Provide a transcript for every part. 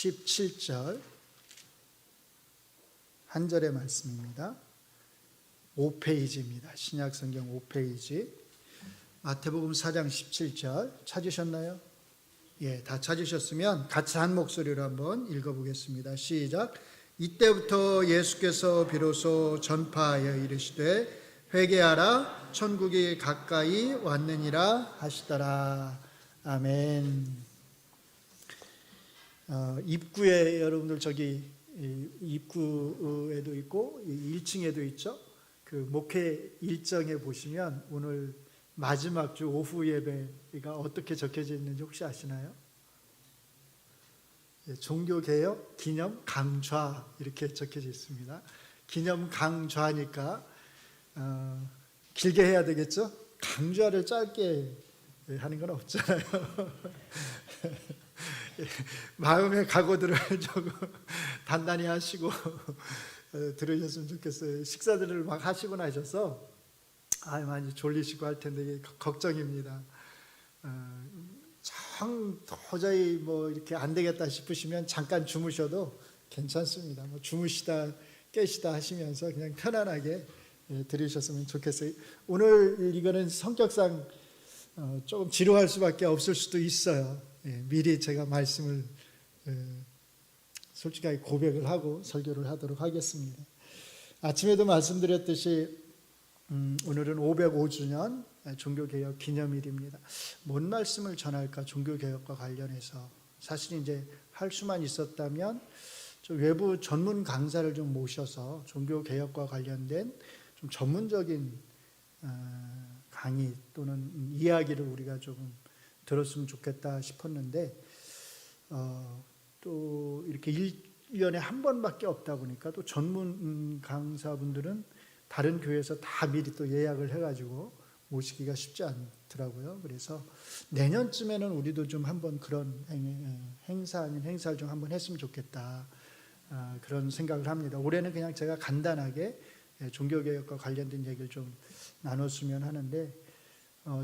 17절 한 절의 말씀입니다. 5페이지입니다. 신약성경 5페이지. 마태복음 4장 17절 찾으셨나요? 예, 다 찾으셨으면 같이 한 목소리로 한번 읽어보겠습니다. 시작. 이때부터 예수께서 비로소 전파하여 이르시되 회개하라 천국이 가까이 왔느니라 하시더라. 아멘. 입구에 여러분들 저기 입구에도 있고 1층에도 있죠. 그 목회 일정에 보시면 오늘 마지막 주 오후 예배가 어떻게 적혀져 있는지 혹시 아시나요? 종교개혁 기념 강좌 이렇게 적혀져 있습니다. 기념 강좌니까 길게 해야 되겠죠? 강좌를 짧게 하는 건 없잖아요. 마음의 각오들을 조금 단단히 하시고 들으셨으면 좋겠어요. 식사들을 막 하시고 나셔서 많이 졸리시고 할 텐데 걱정입니다. 도저히 뭐 이렇게 안 되겠다 싶으시면 잠깐 주무셔도 괜찮습니다. 뭐 주무시다 깨시다 하시면서 그냥 편안하게 들으셨으면 좋겠어요. 오늘 이거는 성격상 조금 지루할 수밖에 없을 수도 있어요. 미리 제가 말씀을 솔직하게 고백을 하고 설교를 하도록 하겠습니다. 아침에도 말씀드렸듯이 오늘은 505주년 종교개혁 기념일입니다. 뭔 말씀을 전할까? 종교개혁과 관련해서 사실 이제 할 수만 있었다면 좀 외부 전문 강사를 좀 모셔서 종교개혁과 관련된 좀 전문적인 강의 또는 이야기를 우리가 조금 들었으면 좋겠다 싶었는데 또 이렇게 1년에 한 번밖에 없다 보니까 또 전문 강사분들은 다른 교회에서 다 미리 또 예약을 해가지고 모시기가 쉽지 않더라고요. 그래서 내년쯤에는 우리도 좀 한번 그런 행사 아닌 행사를 좀 한번 했으면 좋겠다 그런 생각을 합니다. 올해는 그냥 제가 간단하게 종교개혁과 관련된 얘기를 좀 나눴으면 하는데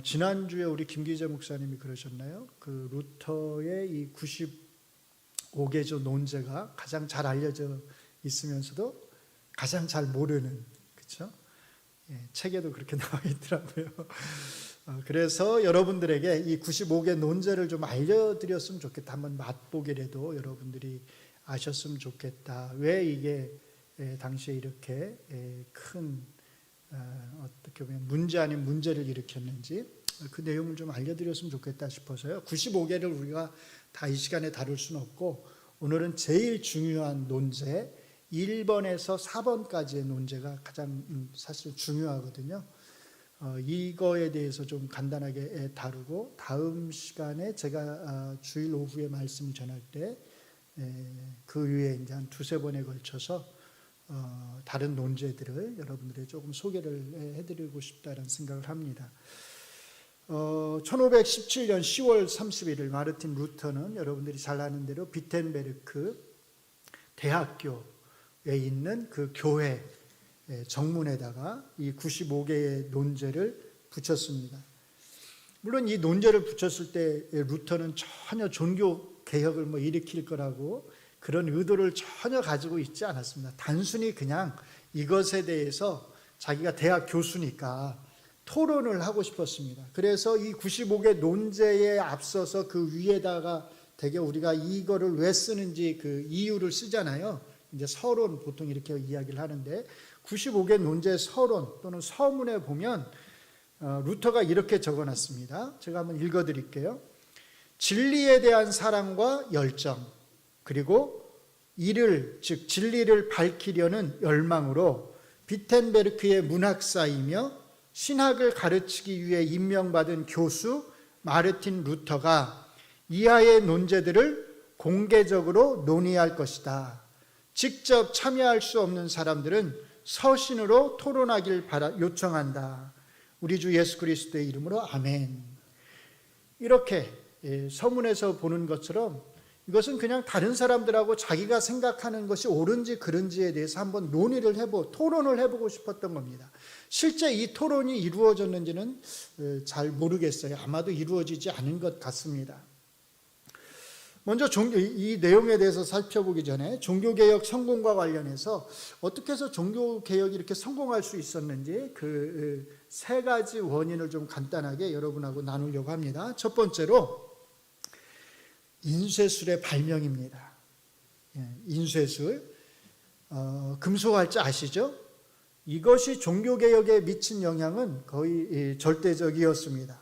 지난주에 우리 김기재 목사님이 그러셨나요? 그 루터의 이 95개조 논제가 가장 잘 알려져 있으면서도 가장 잘 모르는, 그렇죠? 책에도 그렇게 나와 있더라고요. 그래서 여러분들에게 이 95개 논제를 좀 알려드렸으면 좋겠다. 한번 맛보기라도 여러분들이 아셨으면 좋겠다. 왜 이게 당시에 이렇게 큰 어떻게 보면 문제 아닌 문제를 일으켰는지 그 내용을 좀 알려드렸으면 좋겠다 싶어서요. 95개를 우리가 다 이 시간에 다룰 수는 없고 오늘은 제일 중요한 논제 1번에서 4번까지의 논제가 가장 사실 중요하거든요. 이거에 대해서 좀 간단하게 다루고 다음 시간에 제가 주일 오후에 말씀을 전할 때 그 위에 이제 한 두세 번에 걸쳐서 다른 논제들을 여러분들에게 조금 소개를 해드리고 싶다는 생각을 합니다. 1517년 10월 31일 마르틴 루터는 여러분들이 잘 아는 대로 비텐베르크 대학교에 있는 그 교회 정문에다가 이 95개의 논제를 붙였습니다. 물론 이 논제를 붙였을 때 루터는 전혀 종교 개혁을 일으킬 거라고 그런 의도를 전혀 가지고 있지 않았습니다. 단순히 그냥 이것에 대해서 자기가 대학 교수니까 토론을 하고 싶었습니다. 그래서 이 95개 논제에 앞서서 그 위에다가 되게 우리가 이거를 왜 쓰는지 그 이유를 쓰잖아요. 이제 서론 보통 이렇게 이야기를 하는데 95개 논제 서론 또는 서문에 보면 루터가 이렇게 적어놨습니다. 제가 한번 읽어드릴게요. 진리에 대한 사랑과 열정 그리고 즉 진리를 밝히려는 열망으로 비텐베르크의 문학사이며 신학을 가르치기 위해 임명받은 교수 마르틴 루터가 이하의 논제들을 공개적으로 논의할 것이다. 직접 참여할 수 없는 사람들은 서신으로 토론하길 요청한다. 우리 주 예수 그리스도의 이름으로 아멘. 이렇게 서문에서 보는 것처럼 이것은 그냥 다른 사람들하고 자기가 생각하는 것이 옳은지 그른지에 대해서 한번 토론을 해보고 싶었던 겁니다. 실제 이 토론이 이루어졌는지는 잘 모르겠어요. 아마도 이루어지지 않은 것 같습니다. 먼저 이 내용에 대해서 살펴보기 전에 종교개혁 성공과 관련해서 어떻게 해서 종교개혁이 이렇게 성공할 수 있었는지 그 세 가지 원인을 좀 간단하게 여러분하고 나누려고 합니다. 첫 번째로 인쇄술의 발명입니다. 인쇄술, 금속활자 아시죠? 이것이 종교개혁에 미친 영향은 거의 절대적이었습니다.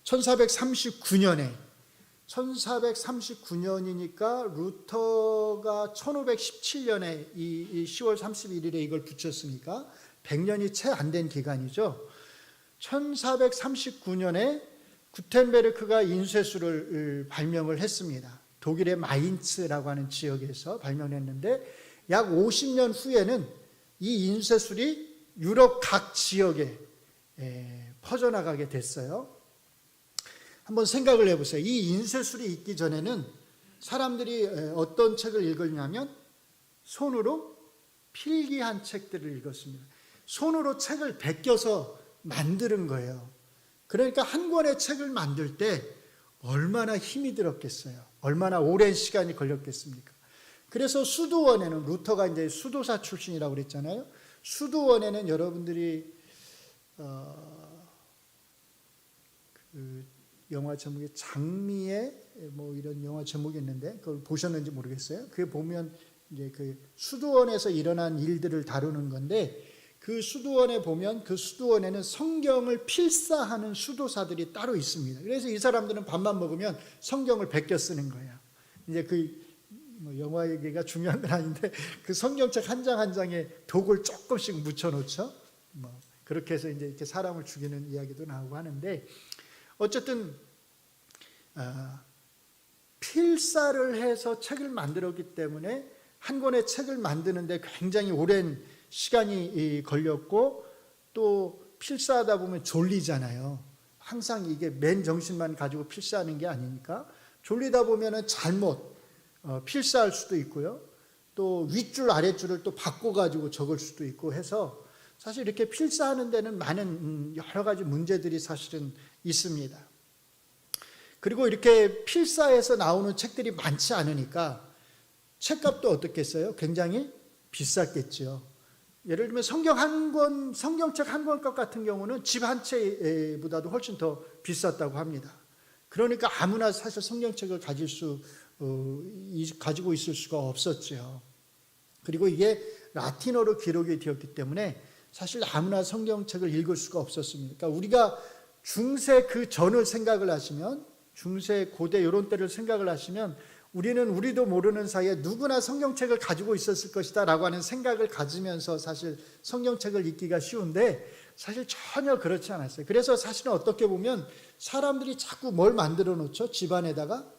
1439년이니까 루터가 1517년에 이 10월 31일에 이걸 붙였으니까 100년이 채 안 된 기간이죠. 1439년에 구텐베르크가 인쇄술을 발명을 했습니다. 독일의 마인츠라고 하는 지역에서 발명했는데 약 50년 후에는 이 인쇄술이 유럽 각 지역에 퍼져나가게 됐어요. 한번 생각을 해보세요. 이 인쇄술이 있기 전에는 사람들이 어떤 책을 읽었냐면 손으로 필기한 책들을 읽었습니다. 손으로 책을 베껴서 만드는 거예요. 그러니까 한 권의 책을 만들 때 얼마나 힘이 들었겠어요. 얼마나 오랜 시간이 걸렸겠습니까? 그래서 수도원에는, 루터가 이제 수도사 출신이라고 그랬잖아요. 수도원에는 여러분들이 그 영화 제목이 장미의 뭐 이런 영화 제목이 있는데 그걸 보셨는지 모르겠어요. 그게 보면 이제 그 수도원에서 일어난 일들을 다루는 건데 그 수도원에 보면 그 수도원에는 성경을 필사하는 수도사들이 따로 있습니다. 그래서 이 사람들은 밥만 먹으면 성경을 베껴 쓰는 거예요. 이제 뭐 영화 얘기가 중요한 건 아닌데 그 성경책 한 장 한 장에 독을 조금씩 묻혀 놓죠. 뭐 그렇게 해서 이제 이렇게 사람을 죽이는 이야기도 나오고 하는데 어쨌든 필사를 해서 책을 만들었기 때문에 한 권의 책을 만드는데 굉장히 오랜 시간이 걸렸고 또 필사하다 보면 졸리잖아요. 항상 이게 맨 정신만 가지고 필사하는 게 아니니까 졸리다 보면은 잘못 필사할 수도 있고요. 또 윗줄 아랫줄을 또 바꿔가지고 적을 수도 있고 해서 사실 이렇게 필사하는 데는 많은 여러 가지 문제들이 사실은 있습니다. 그리고 이렇게 필사해서 나오는 책들이 많지 않으니까 책값도 어떻겠어요? 굉장히 비쌌겠죠. 예를 들면 성경책 한 권 값 같은 경우는 집 한 채보다도 훨씬 더 비쌌다고 합니다. 그러니까 아무나 사실 성경책을 가지고 있을 수가 없었죠. 그리고 이게 라틴어로 기록이 되었기 때문에 사실 아무나 성경책을 읽을 수가 없었습니다. 그러니까 우리가 중세 그 전을 생각을 하시면, 중세 고대 이런 때를 생각을 하시면 우리도 모르는 사이에 누구나 성경책을 가지고 있었을 것이다 라고 하는 생각을 가지면서 사실 성경책을 읽기가 쉬운데 사실 전혀 그렇지 않았어요. 그래서 사실은 어떻게 보면 사람들이 자꾸 뭘 만들어 놓죠? 집안에다가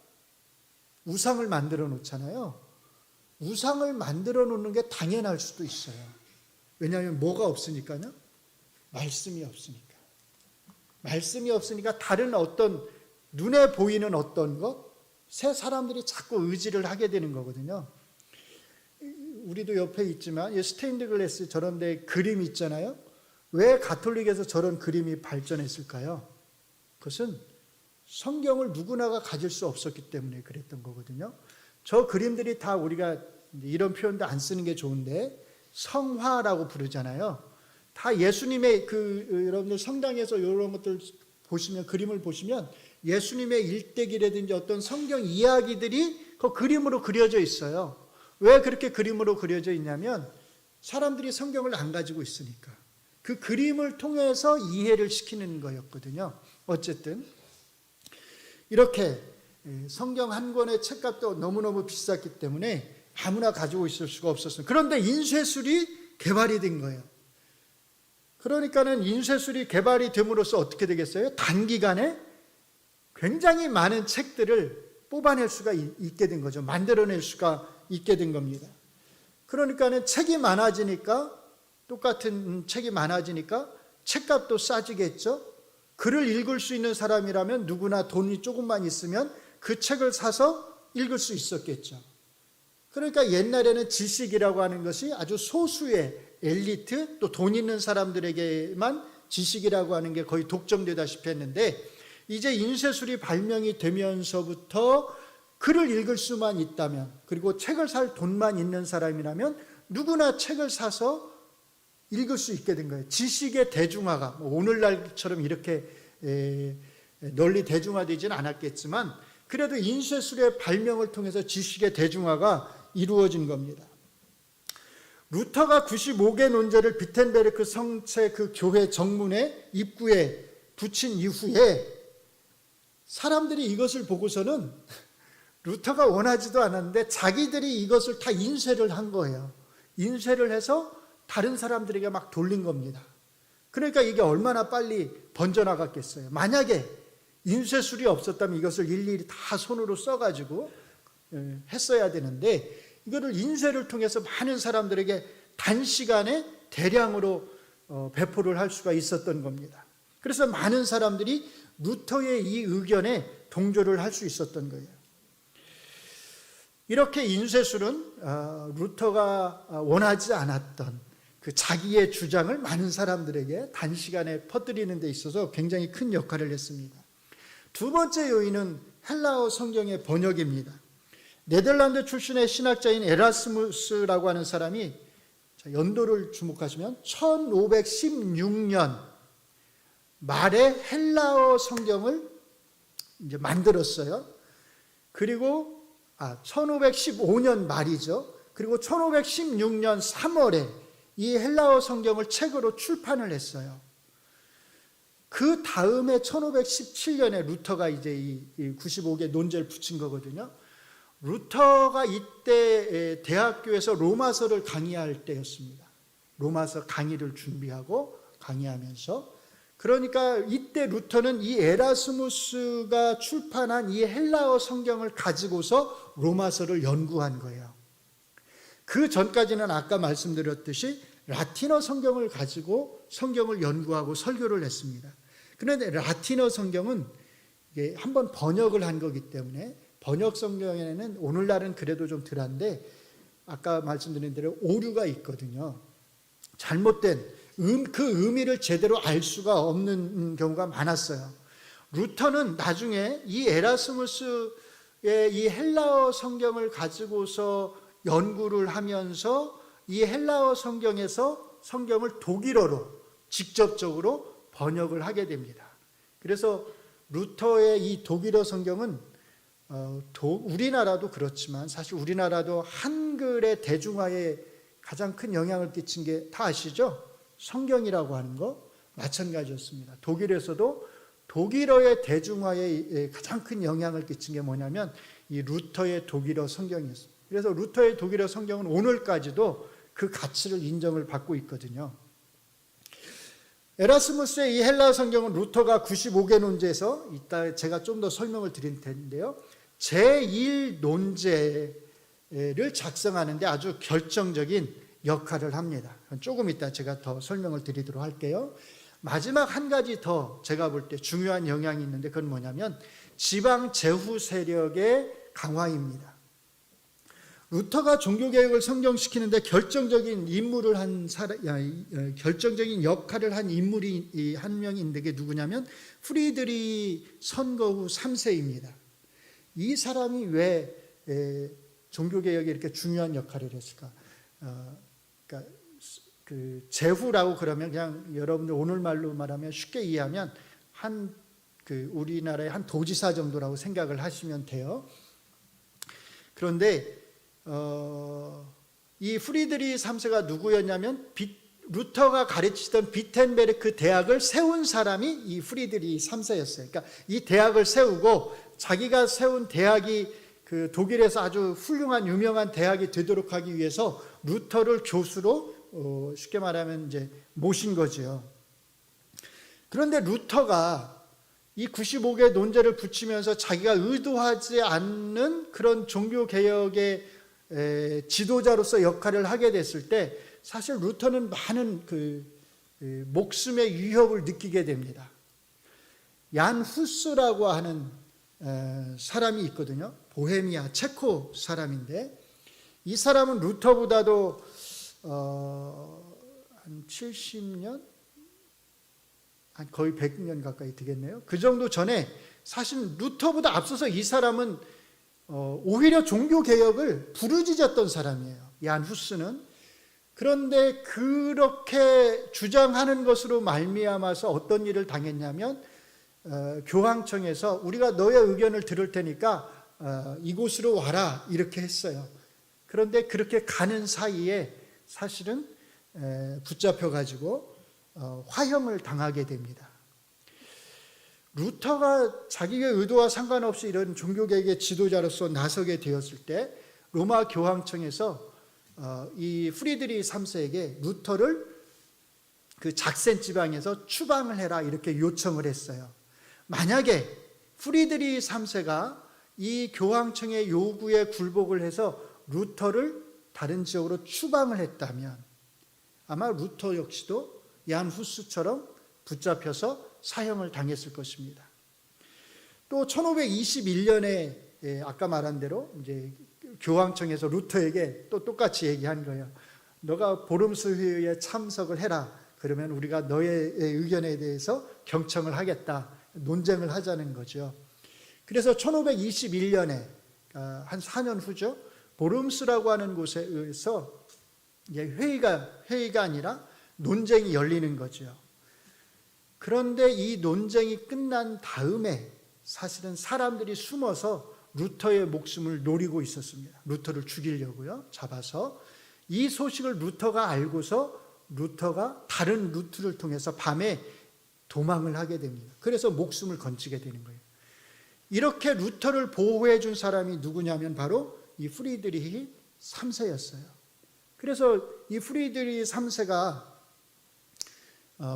우상을 만들어 놓잖아요. 우상을 만들어 놓는 게 당연할 수도 있어요. 왜냐하면 뭐가 없으니까요? 말씀이 없으니까. 말씀이 없으니까 다른 어떤 눈에 보이는 어떤 것, 새 사람들이 자꾸 의지를 하게 되는 거거든요. 우리도 옆에 있지만 스테인드 글래스 저런 데 그림이 있잖아요. 왜 가톨릭에서 저런 그림이 발전했을까요? 그것은 성경을 누구나가 가질 수 없었기 때문에 그랬던 거거든요. 저 그림들이 다 우리가 이런 표현도 안 쓰는 게 좋은데 성화라고 부르잖아요. 다 예수님의 여러분들 성당에서 이런 것들 보시면, 그림을 보시면 예수님의 일대기라든지 어떤 성경 이야기들이 그 그림으로 그려져 있어요. 왜 그렇게 그림으로 그려져 있냐면 사람들이 성경을 안 가지고 있으니까 그 그림을 통해서 이해를 시키는 거였거든요. 어쨌든 이렇게 성경 한 권의 책값도 너무너무 비쌌기 때문에 아무나 가지고 있을 수가 없었어요. 그런데 인쇄술이 개발이 된 거예요. 그러니까는 인쇄술이 개발이 됨으로써 어떻게 되겠어요? 단기간에 굉장히 많은 책들을 뽑아낼 수가 있게 된 거죠. 만들어낼 수가 있게 된 겁니다. 그러니까는 책이 많아지니까, 똑같은 책이 많아지니까 책값도 싸지겠죠. 글을 읽을 수 있는 사람이라면 누구나 돈이 조금만 있으면 그 책을 사서 읽을 수 있었겠죠. 그러니까 옛날에는 지식이라고 하는 것이 아주 소수의 엘리트, 또 돈 있는 사람들에게만 지식이라고 하는 게 거의 독점되다시피 했는데 이제 인쇄술이 발명이 되면서부터 글을 읽을 수만 있다면, 그리고 책을 살 돈만 있는 사람이라면 누구나 책을 사서 읽을 수 있게 된 거예요. 지식의 대중화가 오늘날처럼 이렇게 널리 대중화되지는 않았겠지만 그래도 인쇄술의 발명을 통해서 지식의 대중화가 이루어진 겁니다. 루터가 95개 논제를 비텐베르크 성체 그 교회 정문에 입구에 붙인 이후에 사람들이 이것을 보고서는 루터가 원하지도 않았는데 자기들이 이것을 다 인쇄를 한 거예요. 인쇄를 해서 다른 사람들에게 막 돌린 겁니다. 그러니까 이게 얼마나 빨리 번져나갔겠어요. 만약에 인쇄술이 없었다면 이것을 일일이 다 손으로 써가지고 했어야 되는데 이거를 인쇄를 통해서 많은 사람들에게 단시간에 대량으로 배포를 할 수가 있었던 겁니다. 그래서 많은 사람들이 루터의 이 의견에 동조를 할 수 있었던 거예요. 이렇게 인쇄술은 루터가 원하지 않았던 그 자기의 주장을 많은 사람들에게 단시간에 퍼뜨리는 데 있어서 굉장히 큰 역할을 했습니다. 두 번째 요인은 헬라어 성경의 번역입니다. 네덜란드 출신의 신학자인 에라스무스라고 하는 사람이 연도를 주목하시면 1516년 말에 헬라어 성경을 이제 만들었어요. 그리고 1515년 말이죠. 그리고 1516년 3월에 이 헬라어 성경을 책으로 출판을 했어요. 그 다음에 1517년에 루터가 이제 이 95개 논제를 붙인 거거든요. 루터가 이때 대학교에서 로마서를 강의할 때였습니다. 로마서 강의를 준비하고 강의하면서, 그러니까 이때 루터는 이 에라스무스가 출판한 이 헬라어 성경을 가지고서 로마서를 연구한 거예요. 그 전까지는 아까 말씀드렸듯이 라틴어 성경을 가지고 성경을 연구하고 설교를 했습니다. 그런데 라틴어 성경은 이게 한번 번역을 한 거기 때문에 번역 성경에는 오늘날은 그래도 좀 덜한데 아까 말씀드린 대로 오류가 있거든요. 잘못된 그 의미를 제대로 알 수가 없는 경우가 많았어요. 루터는 나중에 이 에라스무스의 이 헬라어 성경을 가지고서 연구를 하면서 이 헬라어 성경에서 성경을 독일어로 직접적으로 번역을 하게 됩니다. 그래서 루터의 이 독일어 성경은 우리나라도 그렇지만 사실 우리나라도 한글의 대중화에 가장 큰 영향을 끼친 게 다 아시죠? 성경이라고 하는 거 마찬가지였습니다. 독일에서도 독일어의 대중화에 가장 큰 영향을 끼친 게 뭐냐면 이 루터의 독일어 성경이었습니다. 그래서 루터의 독일어 성경은 오늘까지도 그 가치를 인정을 받고 있거든요. 에라스무스의 이 헬라어 성경은 루터가 95개 논제에서 이따 제가 좀 더 설명을 드릴 텐데요. 제1 논제를 작성하는데 아주 결정적인 역할을 합니다. 조금 이따 제가 더 설명을 드리도록 할게요. 마지막 한 가지 더 제가 볼 때 중요한 영향이 있는데 그건 뭐냐면 지방 제후 세력의 강화입니다. 루터가 종교개혁을 성경시키는데 결정적인 역할을 한 인물이 한 명이 있는데 그게 누구냐면 프리드리 선거 후 3세입니다. 이 사람이 왜 종교개혁에 이렇게 중요한 역할을 했을까? 그러니까 그 제후라고 그러면 그냥 여러분들 오늘말로 말하면 쉽게 이해하면 우리나라의 한 도지사 정도라고 생각을 하시면 돼요. 그런데 이 프리드리 3세가 누구였냐면 루터가 가르치던 비텐베르크 대학을 세운 사람이 이 프리드리 3세였어요. 그러니까 이 대학을 세우고 자기가 세운 대학이 그 독일에서 아주 훌륭한 유명한 대학이 되도록 하기 위해서 루터를 교수로 쉽게 말하면 이제 모신 거죠. 그런데 루터가 이 95개 논제를 붙이면서 자기가 의도하지 않는 그런 종교개혁의 지도자로서 역할을 하게 됐을 때 사실 루터는 많은 목숨의 위협을 느끼게 됩니다. 얀 후스라고 하는 사람이 있거든요. 보헤미아 체코 사람인데 이 사람은 루터보다도 한 70년? 거의 100년 가까이 되겠네요. 그 정도 전에 사실 루터보다 앞서서 이 사람은 오히려 종교개혁을 부르짖었던 사람이에요. 얀 후스는. 그런데 그렇게 주장하는 것으로 말미암아서 어떤 일을 당했냐면 교황청에서 우리가 너의 의견을 들을 테니까 이곳으로 와라 이렇게 했어요. 그런데 그렇게 가는 사이에 사실은 붙잡혀가지고 화형을 당하게 됩니다. 루터가 자기의 의도와 상관없이 이런 종교개혁의 지도자로서 나서게 되었을 때 로마 교황청에서 이 프리드리히 3세에게 루터를 그 작센 지방에서 추방을 해라 이렇게 요청을 했어요. 만약에 프리드리히 3세가 이 교황청의 요구에 굴복을 해서 루터를 다른 지역으로 추방을 했다면 아마 루터 역시도 얀 후스처럼 붙잡혀서 사형을 당했을 것입니다. 또 1521년에 아까 말한 대로 이제 교황청에서 루터에게 또 똑같이 얘기한 거예요. 너가 보름스 회의에 참석을 해라. 그러면 우리가 너의 의견에 대해서 경청을 하겠다. 논쟁을 하자는 거죠. 그래서 1521년에 한 4년 후죠. 보름스라고 하는 곳에서 회의가 아니라 논쟁이 열리는 거죠. 그런데 이 논쟁이 끝난 다음에 사실은 사람들이 숨어서 루터의 목숨을 노리고 있었습니다. 루터를 죽이려고요. 잡아서. 이 소식을 루터가 알고서 루터가 다른 루트를 통해서 밤에 도망을 하게 됩니다. 그래서 목숨을 건지게 되는 거예요. 이렇게 루터를 보호해 준 사람이 누구냐면 바로 이 프리드리히 3세였어요. 그래서 이 프리드리히 3세가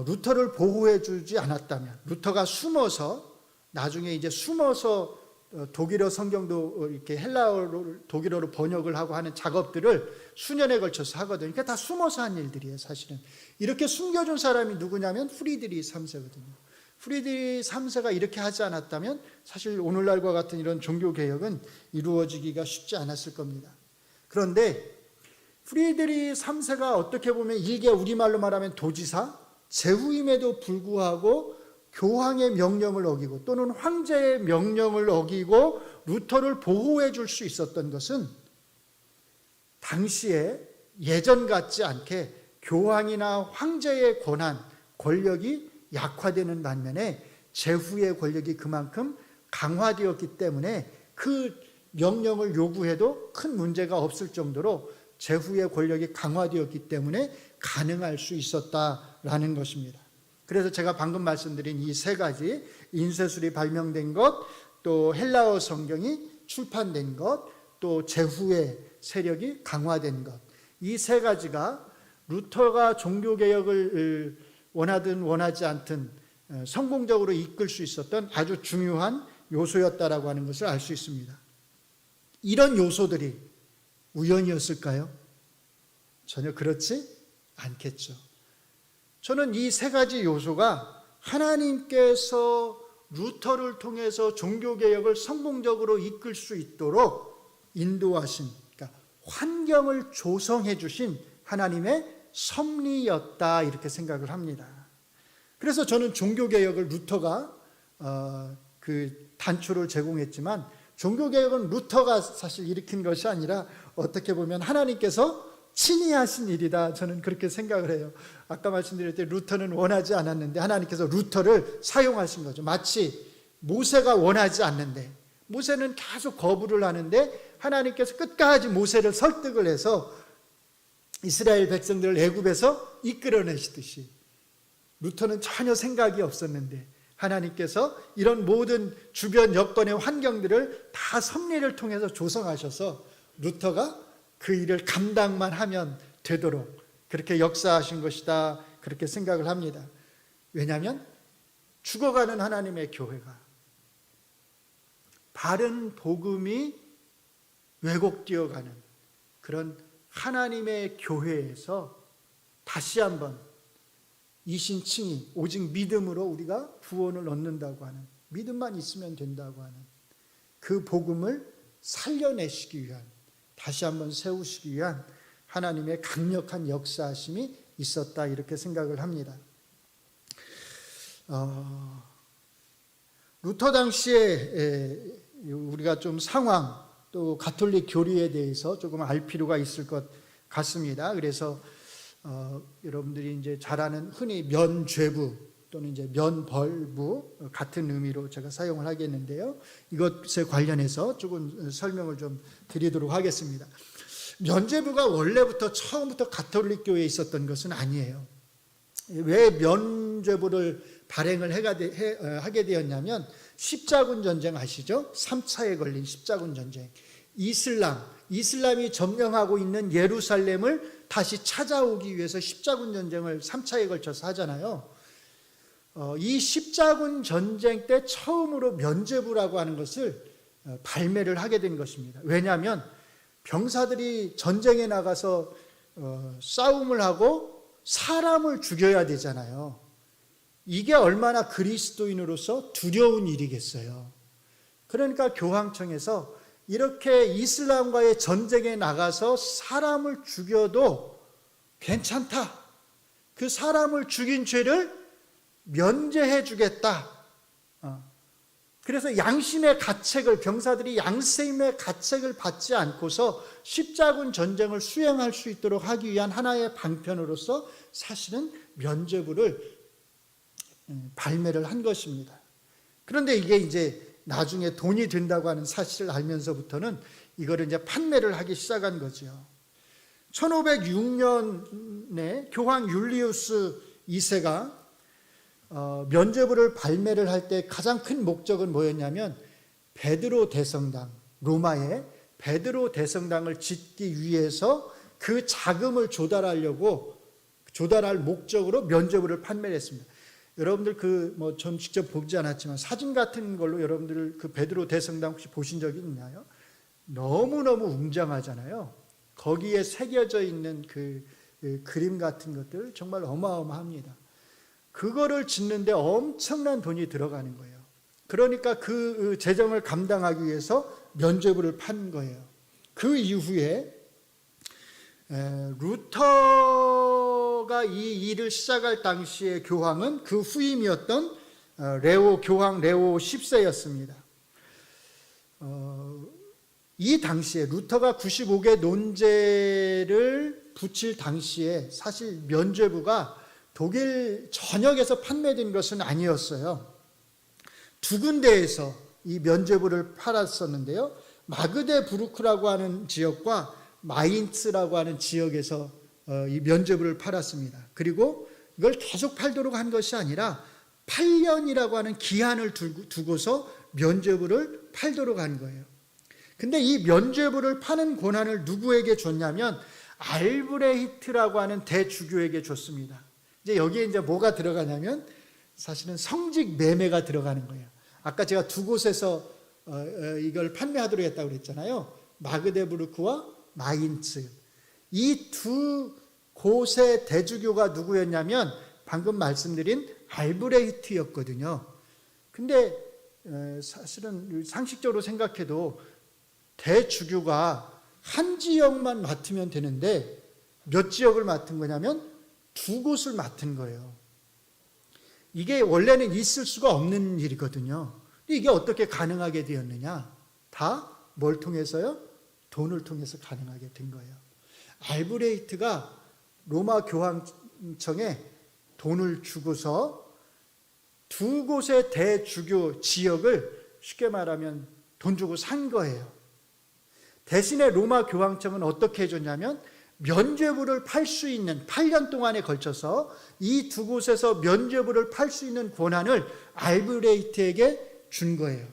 루터를 보호해 주지 않았다면, 루터가 숨어서 나중에 이제 숨어서 독일어 성경도 이렇게 헬라어로 독일어로 번역을 하고 하는 작업들을 수년에 걸쳐서 하거든요. 그러니까 다 숨어서 한 일들이에요, 사실은. 이렇게 숨겨준 사람이 누구냐면 프리드리히 3세거든요. 프리드리히 3세가 이렇게 하지 않았다면 사실 오늘날과 같은 이런 종교개혁은 이루어지기가 쉽지 않았을 겁니다. 그런데 프리드리히 3세가 어떻게 보면 일개 우리말로 말하면 도지사, 제후임에도 불구하고 교황의 명령을 어기고 또는 황제의 명령을 어기고 루터를 보호해 줄 수 있었던 것은 당시에 예전 같지 않게 교황이나 황제의 권한, 권력이 약화되는 반면에 제후의 권력이 그만큼 강화되었기 때문에 그 명령을 요구해도 큰 문제가 없을 정도로 제후의 권력이 강화되었기 때문에 가능할 수 있었다라는 것입니다. 그래서 제가 방금 말씀드린 이 세 가지, 인쇄술이 발명된 것, 또 헬라어 성경이 출판된 것, 또 제후의 세력이 강화된 것, 이 세 가지가 루터가 종교개혁을 원하든 원하지 않든 성공적으로 이끌 수 있었던 아주 중요한 요소였다라고 하는 것을 알 수 있습니다. 이런 요소들이 우연이었을까요? 전혀 그렇지 않겠죠. 저는 이 세 가지 요소가 하나님께서 루터를 통해서 종교개혁을 성공적으로 이끌 수 있도록 인도하신, 그러니까 환경을 조성해 주신 하나님의 섭리였다 이렇게 생각을 합니다. 그래서 저는 종교개혁을 루터가 그 단초를 제공했지만 종교개혁은 루터가 사실 일으킨 것이 아니라 어떻게 보면 하나님께서 친히 하신 일이다. 저는 그렇게 생각을 해요. 아까 말씀드릴 때 루터는 원하지 않았는데 하나님께서 루터를 사용하신 거죠. 마치 모세가 원하지 않는데 모세는 계속 거부를 하는데 하나님께서 끝까지 모세를 설득을 해서 이스라엘 백성들을 애굽에서 이끌어내시듯이 루터는 전혀 생각이 없었는데 하나님께서 이런 모든 주변 여건의 환경들을 다 섭리를 통해서 조성하셔서 루터가 그 일을 감당만 하면 되도록 그렇게 역사하신 것이다 그렇게 생각을 합니다. 왜냐하면 죽어가는 하나님의 교회가 바른 복음이 왜곡되어가는 그런 하나님의 교회에서 다시 한번 이신칭의 오직 믿음으로 우리가 구원을 얻는다고 하는, 믿음만 있으면 된다고 하는 그 복음을 살려내시기 위한, 다시 한번 세우시기 위한 하나님의 강력한 역사하심이 있었다 이렇게 생각을 합니다. 루터 당시에 우리가 좀 상황 또 가톨릭 교리에 대해서 조금 알 필요가 있을 것 같습니다. 그래서 여러분들이 이제 잘 아는 흔히 면죄부 또는 이제 면벌부 같은 의미로 제가 사용을 하겠는데요. 이것에 관련해서 조금 설명을 좀 드리도록 하겠습니다. 면죄부가 원래부터 처음부터 가톨릭 교회에 있었던 것은 아니에요. 왜 면죄부를 발행을 하게 되었냐면 십자군 전쟁 아시죠? 3차에 걸린 십자군 전쟁. 이슬람이 점령하고 있는 예루살렘을 다시 찾아오기 위해서 십자군 전쟁을 3차에 걸쳐서 하잖아요. 이 십자군 전쟁 때 처음으로 면죄부라고 하는 것을 발매를 하게 된 것입니다. 왜냐하면 병사들이 전쟁에 나가서 싸움을 하고 사람을 죽여야 되잖아요. 이게 얼마나 그리스도인으로서 두려운 일이겠어요. 그러니까 교황청에서 이렇게 이슬람과의 전쟁에 나가서 사람을 죽여도 괜찮다. 그 사람을 죽인 죄를 면제해 주겠다. 그래서 양심의 가책을, 병사들이 양심의 가책을 받지 않고서 십자군 전쟁을 수행할 수 있도록 하기 위한 하나의 방편으로서 사실은 면죄부를 발매를 한 것입니다. 그런데 이게 이제 나중에 돈이 된다고 하는 사실을 알면서부터는 이거를 이제 판매를 하기 시작한 거죠. 1506년에 교황 율리우스 2세가 면죄부를 발매를 할 때 가장 큰 목적은 뭐였냐면 베드로 대성당, 로마의 베드로 대성당을 짓기 위해서 그 자금을 조달할 목적으로 면죄부를 판매를 했습니다. 여러분들 전 직접 보지 않았지만 사진 같은 걸로 여러분들 그 베드로 대성당 혹시 보신 적이 있나요? 너무너무 웅장하잖아요. 거기에 새겨져 있는 그 그림 같은 것들 정말 어마어마합니다. 그거를 짓는데 엄청난 돈이 들어가는 거예요. 그러니까 그 재정을 감당하기 위해서 면죄부를 판 거예요. 그 이후에 루터가 이 일을 시작할 당시의 교황은 그 후임이었던 교황 레오 10세였습니다. 이 당시에 루터가 95개 논제를 붙일 당시에 사실 면죄부가 독일 전역에서 판매된 것은 아니었어요. 두 군데에서 이 면죄부를 팔았었는데요. 마그데부르크라고 하는 지역과 마인츠라고 하는 지역에서 이 면죄부를 팔았습니다. 그리고 이걸 계속 팔도록 한 것이 아니라 8년이라고 하는 기한을 두고서 면죄부를 팔도록 한 거예요. 근데 이 면죄부를 파는 권한을 누구에게 줬냐면 알브레히트라고 하는 대주교에게 줬습니다. 이제 여기에 이제 뭐가 들어가냐면 사실은 성직 매매가 들어가는 거예요. 아까 제가 두 곳에서 이걸 판매하도록 했다고 그랬잖아요. 마그데부르크와 마인츠. 이 두 곳의 대주교가 누구였냐면 방금 말씀드린 알브레히트였거든요. 근데 사실은 상식적으로 생각해도 대주교가 한 지역만 맡으면 되는데 몇 지역을 맡은 거냐면 두 곳을 맡은 거예요. 이게 원래는 있을 수가 없는 일이거든요. 근데 이게 어떻게 가능하게 되었느냐? 다 뭘 통해서요? 돈을 통해서 가능하게 된 거예요. 알브레히트가 로마 교황청에 돈을 주고서 두 곳의 대주교 지역을 쉽게 말하면 돈 주고 산 거예요. 대신에 로마 교황청은 어떻게 해줬냐면 면죄부를 팔 수 있는 8년 동안에 걸쳐서 이 두 곳에서 면죄부를 팔 수 있는 권한을 알브레히트에게 준 거예요.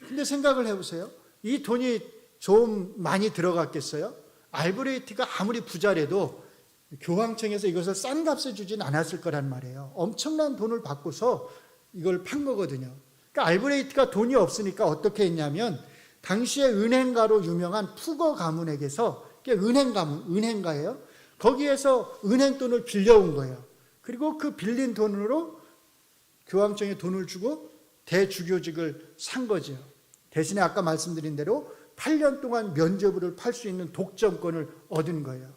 근데 생각을 해보세요. 이 돈이 좀 많이 들어갔겠어요? 알브레히트가 아무리 부자래도 교황청에서 이것을 싼 값에 주진 않았을 거란 말이에요. 엄청난 돈을 받고서 이걸 판 거거든요. 그러니까 알브레히트가 돈이 없으니까 어떻게 했냐면 당시에 은행가로 유명한 푸거 가문에게서 은행가예요. 거기에서 은행 돈을 빌려온 거예요. 그리고 그 빌린 돈으로 교황청에 돈을 주고 대주교직을 산 거죠. 대신에 아까 말씀드린 대로 8년 동안 면죄부를 팔 수 있는 독점권을 얻은 거예요.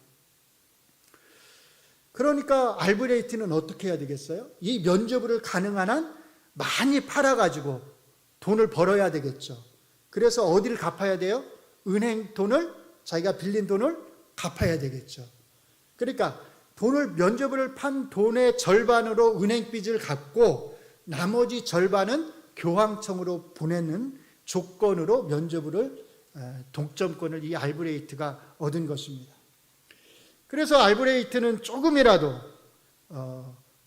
그러니까 알브레히트는 어떻게 해야 되겠어요? 이 면죄부를 가능한 한 많이 팔아가지고 돈을 벌어야 되겠죠. 그래서 어디를 갚아야 돼요? 은행 돈을, 자기가 빌린 돈을 갚아야 되겠죠. 그러니까 면죄부를 판 돈의 절반으로 은행 빚을 갚고 나머지 절반은 교황청으로 보내는 조건으로 면죄부를, 동점권을 이 알브레이트가 얻은 것입니다. 그래서 알브레이트는 조금이라도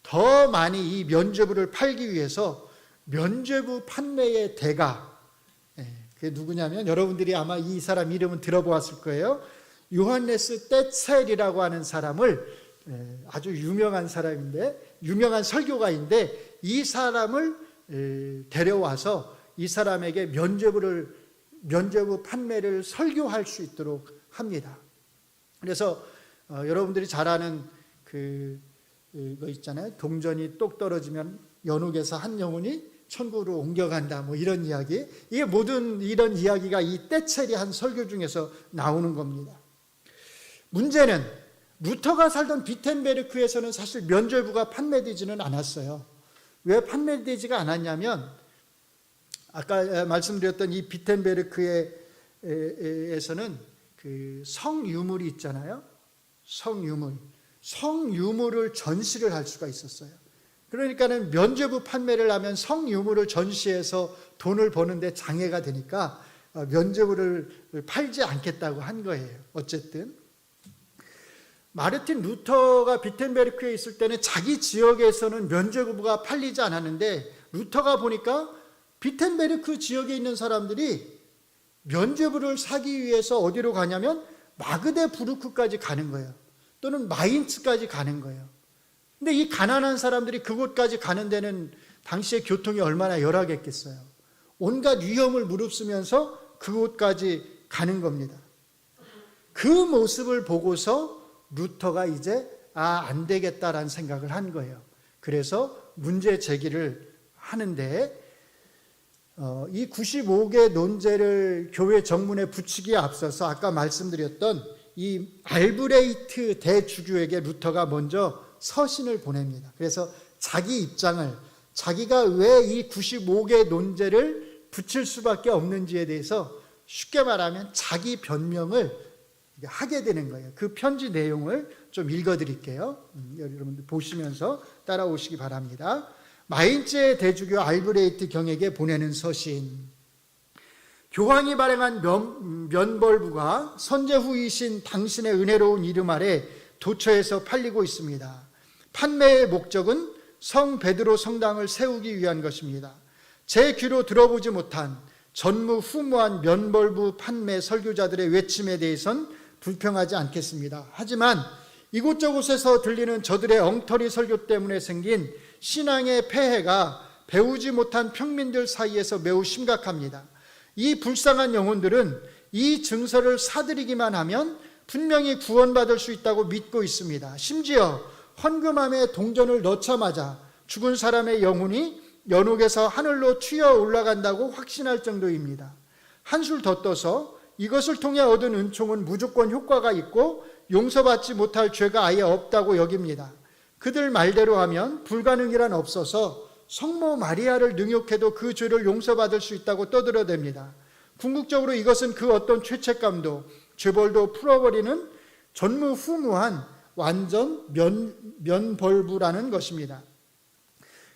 더 많이 이 면죄부를 팔기 위해서 면죄부 판매의 대가, 그게 누구냐면 여러분들이 아마 이 사람 이름은 들어보았을 거예요. 요한네스 떼첼이라고 하는 사람을, 아주 유명한 사람인데, 유명한 설교가인데, 이 사람을 데려와서 이 사람에게 면죄부 판매를 설교할 수 있도록 합니다. 그래서 여러분들이 잘 아는 그거 있잖아요. 동전이 똑 떨어지면 연옥에서 한 영혼이 천국으로 옮겨간다, 뭐 이런 이야기. 이게 모든 이런 이야기가 이 떼첼이 한 설교 중에서 나오는 겁니다. 문제는 루터가 살던 비텐베르크에서는 사실 면죄부가 판매되지는 않았어요. 왜 판매되지가 않았냐면, 아까 말씀드렸던 이 비텐베르크에서는 그 성유물이 있잖아요. 성유물을 전시를 할 수가 있었어요. 그러니까는 면죄부 판매를 하면 성유물을 전시해서 돈을 버는데 장애가 되니까 면죄부를 팔지 않겠다고 한 거예요. 어쨌든 마르틴 루터가 비텐베르크에 있을 때는 자기 지역에서는 면죄부가 팔리지 않았는데, 루터가 보니까 비텐베르크 지역에 있는 사람들이 면죄부를 사기 위해서 어디로 가냐면 마그데부르크까지 가는 거예요. 또는 마인츠까지 가는 거예요. 근데 이 가난한 사람들이 그곳까지 가는 데는 당시에 교통이 얼마나 열악했겠어요. 온갖 위험을 무릅쓰면서 그곳까지 가는 겁니다. 그 모습을 보고서 루터가 이제 안 되겠다라는 생각을 한 거예요. 그래서 문제 제기를 하는데, 이 95개 논제를 교회 정문에 붙이기에 앞서서 아까 말씀드렸던 이 알브레이트 대주교에게 루터가 먼저 서신을 보냅니다. 그래서 자기 입장을, 자기가 왜 이 95개 논제를 붙일 수밖에 없는지에 대해서 쉽게 말하면 자기 변명을 하게 되는 거예요. 그 편지 내용을 좀 읽어드릴게요. 여러분들 보시면서 따라오시기 바랍니다. 마인츠의 대주교 알브레이트 경에게 보내는 서신. 교황이 발행한 면벌부가 선제후이신 당신의 은혜로운 이름 아래 도처에서 팔리고 있습니다. 판매의 목적은 성 베드로 성당을 세우기 위한 것입니다. 제 귀로 들어보지 못한 전무후무한 면벌부 판매 설교자들의 외침에 대해선 불평하지 않겠습니다. 하지만 이곳저곳에서 들리는 저들의 엉터리 설교 때문에 생긴 신앙의 폐해가 배우지 못한 평민들 사이에서 매우 심각합니다. 이 불쌍한 영혼들은 이 증서를 사들이기만 하면 분명히 구원받을 수 있다고 믿고 있습니다. 심지어 헌금함에 동전을 넣자마자 죽은 사람의 영혼이 연옥에서 하늘로 튀어 올라간다고 확신할 정도입니다. 한술 더 떠서 이것을 통해 얻은 은총은 무조건 효과가 있고 용서받지 못할 죄가 아예 없다고 여깁니다. 그들 말대로 하면 불가능이란 없어서 성모 마리아를 능욕해도 그 죄를 용서받을 수 있다고 떠들어댑니다. 궁극적으로 이것은 그 어떤 죄책감도 죄벌도 풀어버리는 전무후무한 완전 면벌부라는 것입니다.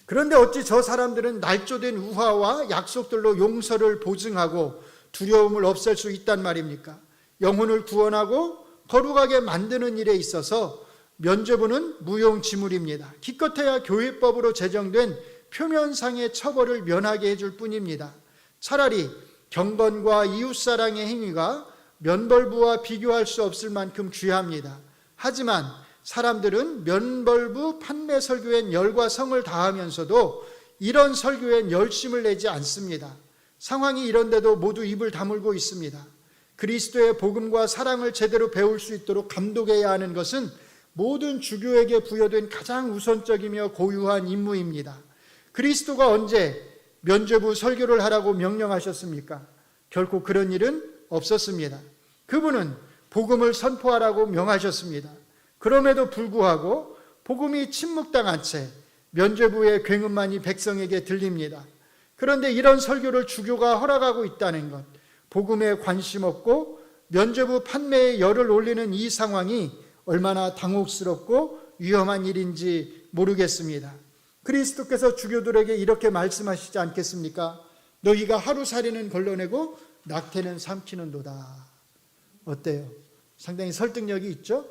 그런데 어찌 저 사람들은 날조된 우화와 약속들로 용서를 보증하고 두려움을 없앨 수 있단 말입니까? 영혼을 구원하고 거룩하게 만드는 일에 있어서 면죄부는 무용지물입니다. 기껏해야 교회법으로 제정된 표면상의 처벌을 면하게 해줄 뿐입니다. 차라리 경건과 이웃사랑의 행위가 면벌부와 비교할 수 없을 만큼 귀합니다. 하지만 사람들은 면벌부 판매 설교엔 열과 성을 다하면서도 이런 설교엔 열심을 내지 않습니다. 상황이 이런데도 모두 입을 다물고 있습니다. 그리스도의 복음과 사랑을 제대로 배울 수 있도록 감독해야 하는 것은 모든 주교에게 부여된 가장 우선적이며 고유한 임무입니다. 그리스도가 언제 면죄부 설교를 하라고 명령하셨습니까? 결코 그런 일은 없었습니다. 그분은 복음을 선포하라고 명하셨습니다. 그럼에도 불구하고 복음이 침묵당한 채 면죄부의 굉음만이 백성에게 들립니다. 그런데 이런 설교를 주교가 허락하고 있다는 것, 복음에 관심 없고 면죄부 판매에 열을 올리는 이 상황이 얼마나 당혹스럽고 위험한 일인지 모르겠습니다. 그리스도께서 주교들에게 이렇게 말씀하시지 않겠습니까? 너희가 하루살이는 걸러내고 낙태는 삼키는도다. 어때요? 상당히 설득력이 있죠?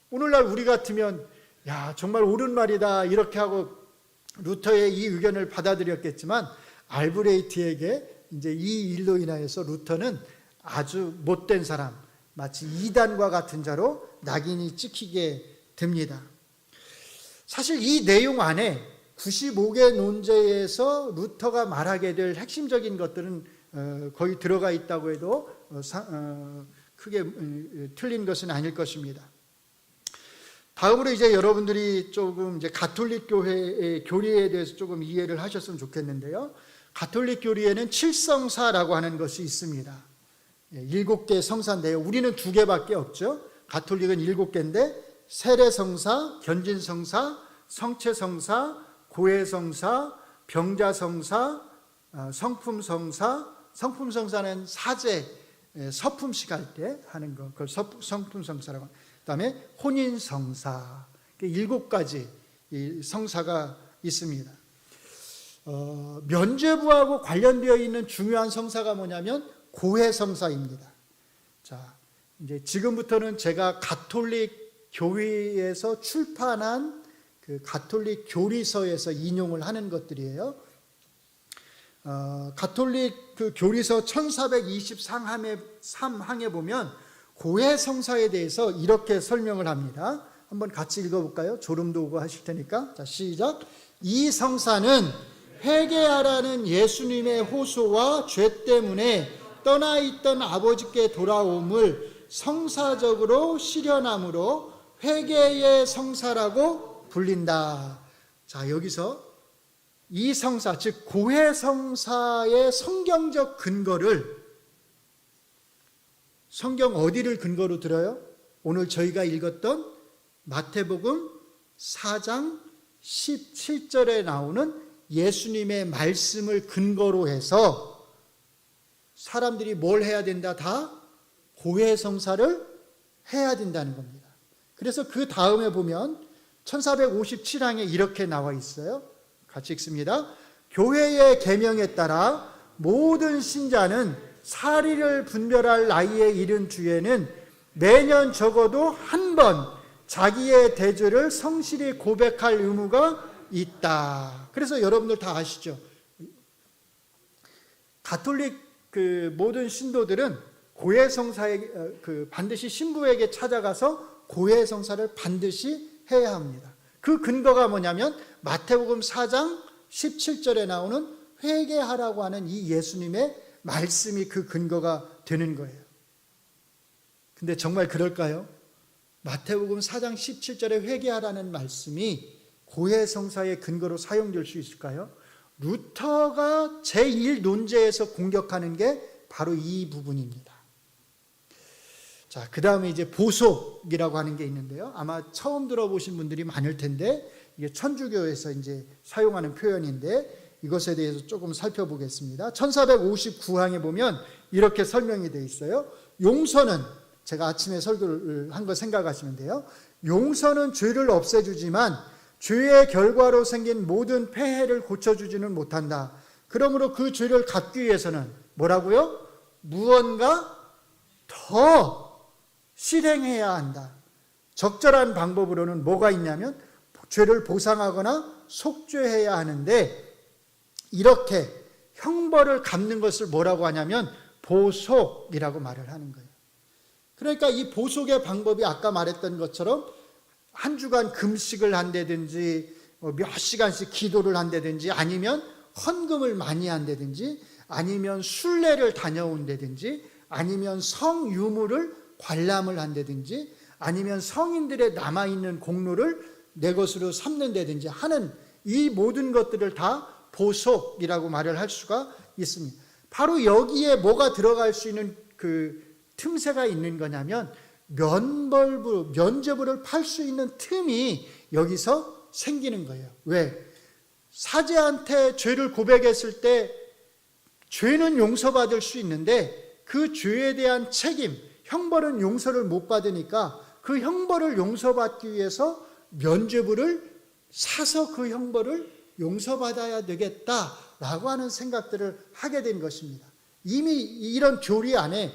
오늘날 우리 같으면 야, 정말 옳은 말이다 이렇게 하고 루터의 이 의견을 받아들였겠지만, 알브레이트에게 이제 이 일로 인하여서 루터는 아주 못된 사람, 마치 이단과 같은 자로 낙인이 찍히게 됩니다. 사실 이 내용 안에 95개 논제에서 루터가 말하게 될 핵심적인 것들은 거의 들어가 있다고 해도 크게 틀린 것은 아닐 것입니다. 다음으로 이제 여러분들이 조금 이제 가톨릭 교회의 교리에 대해서 조금 이해를 하셨으면 좋겠는데요. 가톨릭 교리에는 칠성사라고 하는 것이 있습니다. 7개 성사인데요. 우리는 2개밖에 없죠. 가톨릭은 7개인데 세례성사, 견진성사, 성체성사, 고해성사, 병자성사, 성품성사. 성품성사는 사제 서품식 할 때 하는 거, 그걸 성품성사라고 합니다. 그다음에 혼인성사, 7가지 성사가 있습니다. 면죄부하고 관련되어 있는 중요한 성사가 뭐냐면 고해성사입니다. 자, 이제 지금부터는 제가 가톨릭 교회에서 출판한 그 가톨릭 교리서에서 인용을 하는 것들이에요. 가톨릭 그 교리서 1423항에 보면 고해성사에 대해서 이렇게 설명을 합니다. 한번 같이 읽어볼까요? 졸음도 오고 하실 테니까. 자, 시작. 이 성사는 회개하라는 예수님의 호소와 죄 때문에 떠나 있던 아버지께 돌아옴을 성사적으로 실현함으로 회개의 성사라고 불린다. 자, 여기서 이 성사, 즉 고해성사의 성경적 근거를, 성경 어디를 근거로 들어요? 오늘 저희가 읽었던 마태복음 4장 17절에 나오는 예수님의 말씀을 근거로 해서 사람들이 뭘 해야 된다? 다 고해성사를 해야 된다는 겁니다. 그래서 그 다음에 보면 1457항에 이렇게 나와 있어요. 같이 읽습니다. 교회의 계명에 따라 모든 신자는 사리를 분별할 나이에 이른 주에는 매년 적어도 한 번 자기의 대죄를 성실히 고백할 의무가 있다. 그래서 여러분들 다 아시죠? 가톨릭 그 모든 신도들은 고해성사에 반드시 신부에게 찾아가서 고해성사를 반드시 해야 합니다. 그 근거가 뭐냐면 마태복음 4장 17절에 나오는 회개하라고 하는 이 예수님의 말씀이 그 근거가 되는 거예요. 근데 정말 그럴까요? 마태복음 4장 17절에 회개하라는 말씀이 고해성사의 근거로 사용될 수 있을까요? 루터가 제1논제에서 공격하는 게 바로 이 부분입니다. 자, 그 다음에 이제 보속이라고 하는 게 있는데요. 아마 처음 들어보신 분들이 많을 텐데, 이게 천주교에서 이제 사용하는 표현인데, 이것에 대해서 조금 살펴보겠습니다. 1459항에 보면 이렇게 설명이 되어 있어요. 용서는, 제가 아침에 설교를 한 거 생각하시면 돼요. 용서는 죄를 없애주지만 죄의 결과로 생긴 모든 폐해를 고쳐주지는 못한다. 그러므로 그 죄를 갚기 위해서는 뭐라고요? 무언가 더 실행해야 한다. 적절한 방법으로는 뭐가 있냐면 죄를 보상하거나 속죄해야 하는데, 이렇게 형벌을 갚는 것을 뭐라고 하냐면 보속이라고 말을 하는 거예요. 그러니까 이 보속의 방법이 아까 말했던 것처럼 한 주간 금식을 한다든지 몇 시간씩 기도를 한다든지, 아니면 헌금을 많이 한다든지, 아니면 순례를 다녀온다든지, 아니면 성유물을 관람을 한다든지, 아니면 성인들의 남아있는 공로를 내 것으로 삼는다든지 하는 이 모든 것들을 다 보속이라고 말을 할 수가 있습니다. 바로 여기에 뭐가 들어갈 수 있는 그 틈새가 있는 거냐면 면죄부를 팔 수 있는 틈이 여기서 생기는 거예요. 왜? 사제한테 죄를 고백했을 때 죄는 용서받을 수 있는데 그 죄에 대한 책임, 형벌은 용서를 못 받으니까 그 형벌을 용서받기 위해서 면죄부를 사서 그 형벌을 용서받아야 되겠다라고 하는 생각들을 하게 된 것입니다. 이미 이런 교리 안에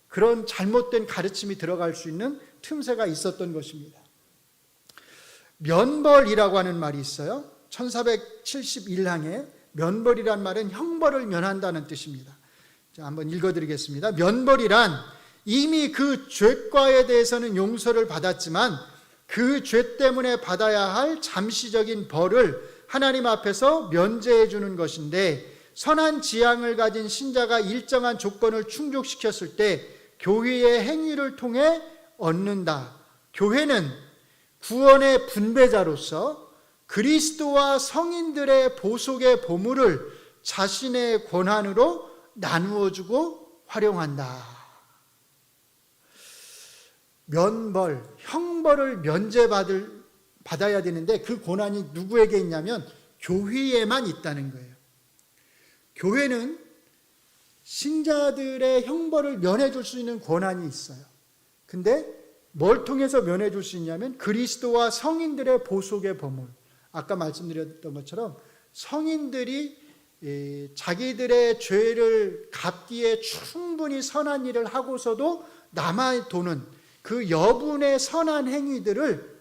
그런 잘못된 가르침이 들어갈 수 있는 틈새가 있었던 것입니다. 면벌이라고 하는 말이 있어요. 1471항에 면벌이란 말은 형벌을 면한다는 뜻입니다. 자, 한번 읽어드리겠습니다. 면벌이란 이미 그 죄과에 대해서는 용서를 받았지만 그 죄 때문에 받아야 할 잠시적인 벌을 하나님 앞에서 면제해 주는 것인데, 선한 지향을 가진 신자가 일정한 조건을 충족시켰을 때 교회의 행위를 통해 얻는다. 교회는 구원의 분배자로서 그리스도와 성인들의 보속의 보물을 자신의 권한으로 나누어주고 활용한다. 면벌, 형벌을 면제받아야 되는데 그 권한이 누구에게 있냐면 교회에만 있다는 거예요. 교회는 신자들의 형벌을 면해줄 수 있는 권한이 있어요. 근데 뭘 통해서 면해줄 수 있냐면 그리스도와 성인들의 보속의 보물. 아까 말씀드렸던 것처럼 성인들이 자기들의 죄를 갚기에 충분히 선한 일을 하고서도 남아도는 그 여분의 선한 행위들을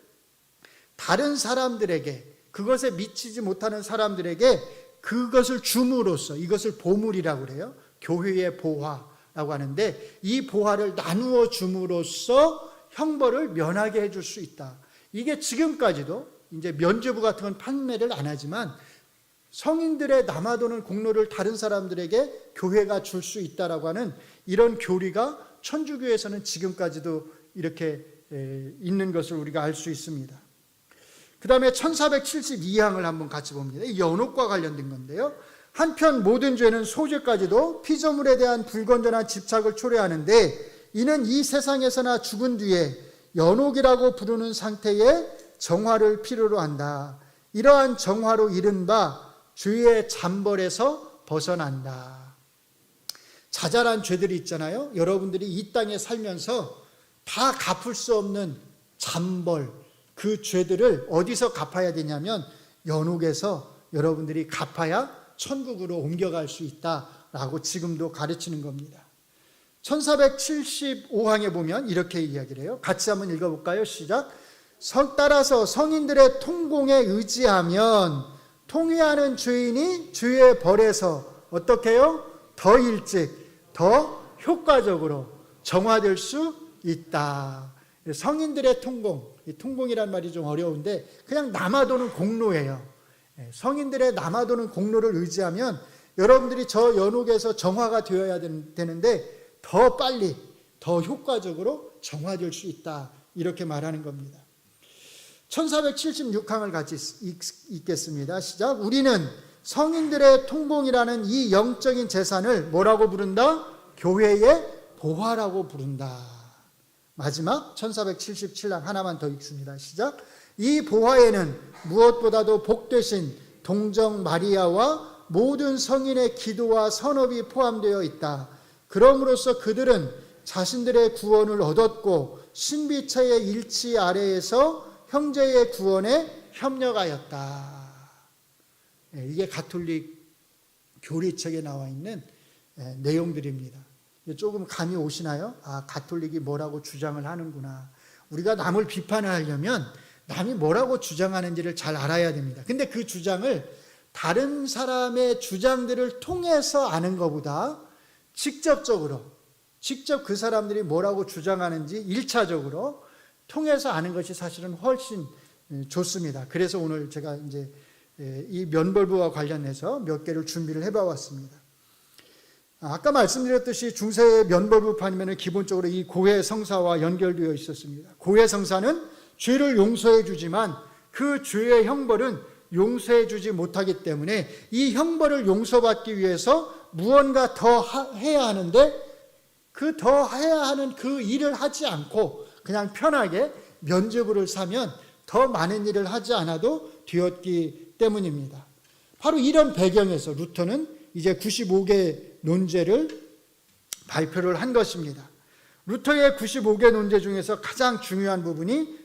다른 사람들에게, 그것에 미치지 못하는 사람들에게 그것을 줌으로써, 이것을 보물이라고 그래요. 교회의 보화라고 하는데 이 보화를 나누어 줌으로써 형벌을 면하게 해줄 수 있다. 이게 지금까지도 이제 면죄부 같은 건 판매를 안 하지만 성인들의 남아도는 공로를 다른 사람들에게 교회가 줄 수 있다라고 하는 이런 교리가 천주교에서는 지금까지도 이렇게 있는 것을 우리가 알 수 있습니다. 그 다음에 1472항을 한번 같이 봅니다. 이 연옥과 관련된 건데요. 한편 모든 죄는 소죄까지도 피조물에 대한 불건전한 집착을 초래하는데 이는 이 세상에서나 죽은 뒤에 연옥이라고 부르는 상태의 정화를 필요로 한다. 이러한 정화로 이른바 죄의 잠벌에서 벗어난다. 자잘한 죄들이 있잖아요. 여러분들이 이 땅에 살면서 다 갚을 수 없는 잠벌, 그 죄들을 어디서 갚아야 되냐면 연옥에서 여러분들이 갚아야 천국으로 옮겨갈 수 있다라고 지금도 가르치는 겁니다. 1475항에 보면 이렇게 이야기를 해요. 같이 한번 읽어볼까요? 시작. 따라서 성인들의 통공에 의지하면 통회하는 죄인이 죄의 벌에서 어떻게 해요? 더 일찍, 더 효과적으로 정화될 수 있다. 성인들의 통공, 이 통공이란 말이 좀 어려운데 그냥 남아도는 공로예요. 성인들의 남아도는 공로를 의지하면 여러분들이 저 연옥에서 정화가 되어야 되는데 더 빨리, 더 효과적으로 정화될 수 있다. 이렇게 말하는 겁니다. 1476항을 같이 읽겠습니다. 시작. 우리는 성인들의 통공이라는 이 영적인 재산을 뭐라고 부른다? 교회의 보화라고 부른다. 마지막 1477항 하나만 더 읽습니다. 시작. 이 보화에는 무엇보다도 복되신 동정 마리아와 모든 성인의 기도와 선업이 포함되어 있다. 그럼으로써 그들은 자신들의 구원을 얻었고 신비체의 일치 아래에서 형제의 구원에 협력하였다. 이게 가톨릭 교리책에 나와 있는 내용들입니다. 조금 감이 오시나요? 아, 가톨릭이 뭐라고 주장을 하는구나. 우리가 남을 비판을 하려면 남이 뭐라고 주장하는지를 잘 알아야 됩니다. 근데 그 주장을 다른 사람의 주장들을 통해서 아는 것보다 직접 그 사람들이 뭐라고 주장하는지 1차적으로 통해서 아는 것이 사실은 훨씬 좋습니다. 그래서 오늘 제가 이제 이 면벌부와 관련해서 몇 개를 준비를 해봤습니다. 아까 말씀드렸듯이 중세의 면벌부판이면 기본적으로 이 고해성사와 연결되어 있었습니다. 고해성사는 죄를 용서해 주지만 그 죄의 형벌은 용서해 주지 못하기 때문에 이 형벌을 용서받기 위해서 무언가 더 해야 하는데 그 더 해야 하는 그 일을 하지 않고 그냥 편하게 면죄부를 사면 더 많은 일을 하지 않아도 되었기 때문입니다. 바로 이런 배경에서 루터는 이제 95개 논제를 발표를 한 것입니다. 루터의 95개 논제 중에서 가장 중요한 부분이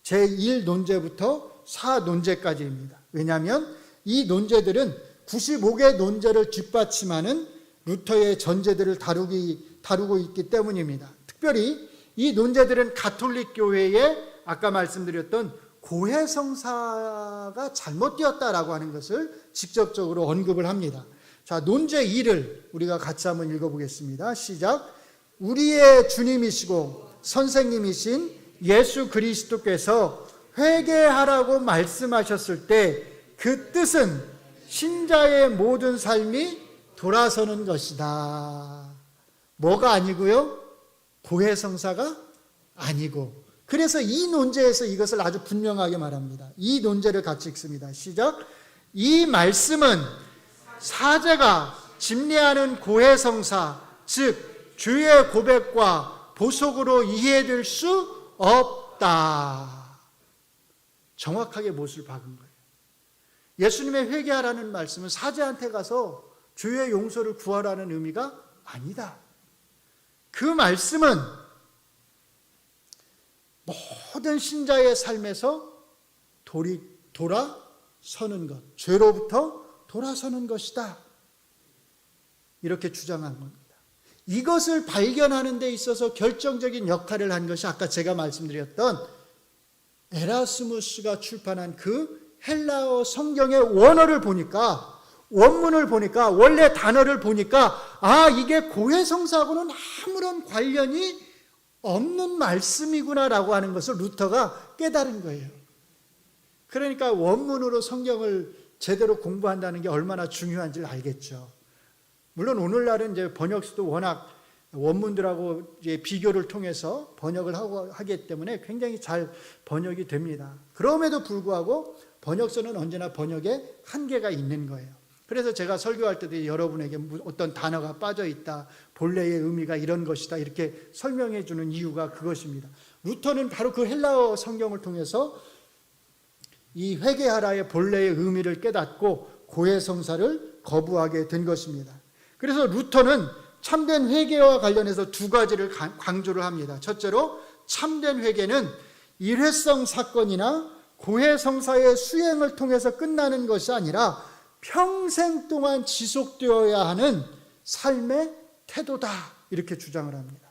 제1 논제부터 4 논제까지입니다. 왜냐하면 이 논제들은 95개 논제를 뒷받침하는 루터의 전제들을 다루고 있기 때문입니다. 특별히 이 논제들은 가톨릭 교회의 아까 말씀드렸던 고해성사가 잘못되었다라고 하는 것을 직접적으로 언급을 합니다. 자, 논제 2를 우리가 같이 한번 읽어보겠습니다. 시작. 우리의 주님이시고 선생님이신 예수 그리스도께서 회개하라고 말씀하셨을 때 그 뜻은 신자의 모든 삶이 돌아서는 것이다. 뭐가 아니고요? 고해성사가 아니고. 그래서 이 논제에서 이것을 아주 분명하게 말합니다. 이 논제를 같이 읽습니다. 시작. 이 말씀은 사제가 집례하는 고해성사, 즉 주의 고백과 보속으로 이해될 수 없다. 정확하게 못을 박은 거예요. 예수님의 회개하라는 말씀은 사제한테 가서 죄의 용서를 구하라는 의미가 아니다. 그 말씀은 모든 신자의 삶에서 돌아서는 것, 죄로부터 돌아서는 것이다. 이렇게 주장한 겁니다. 이것을 발견하는 데 있어서 결정적인 역할을 한 것이 아까 제가 말씀드렸던 에라스무스가 출판한 그 헬라어 성경의 원어를 보니까, 원문을 보니까, 원래 단어를 보니까 이게 고해성사하고는 아무런 관련이 없는 말씀이구나라고 하는 것을 루터가 깨달은 거예요. 그러니까 원문으로 성경을 제대로 공부한다는 게 얼마나 중요한지를 알겠죠. 물론 오늘날은 이제 번역수도 워낙 원문들하고 이제 비교를 통해서 번역을 하기 때문에 굉장히 잘 번역이 됩니다. 그럼에도 불구하고 번역서는 언제나 번역에 한계가 있는 거예요. 그래서 제가 설교할 때도 여러분에게 어떤 단어가 빠져 있다, 본래의 의미가 이런 것이다 이렇게 설명해 주는 이유가 그것입니다. 루터는 바로 그 헬라어 성경을 통해서 이 회개하라의 본래의 의미를 깨닫고 고해성사를 거부하게 된 것입니다. 그래서 루터는 참된 회개와 관련해서 두 가지를 강조를 합니다. 첫째로 참된 회개는 일회성 사건이나 고해성사의 수행을 통해서 끝나는 것이 아니라 평생 동안 지속되어야 하는 삶의 태도다 이렇게 주장을 합니다.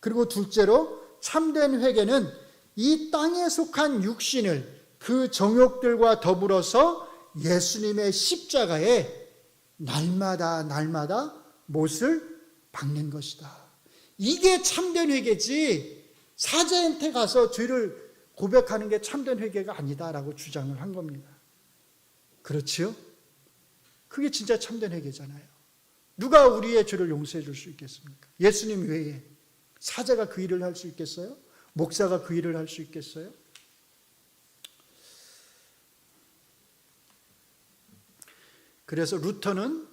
그리고 둘째로 참된 회개는 이 땅에 속한 육신을 그 정욕들과 더불어서 예수님의 십자가에 날마다 못을 박는 것이다. 이게 참된 회개지 사제한테 가서 죄를 고백하는 게 참된 회개가 아니다라고 주장을 한 겁니다. 그렇지요? 그게 진짜 참된 회개잖아요. 누가 우리의 죄를 용서해 줄 수 있겠습니까? 예수님 외에 사제가 그 일을 할 수 있겠어요? 목사가 그 일을 할 수 있겠어요? 그래서 루터는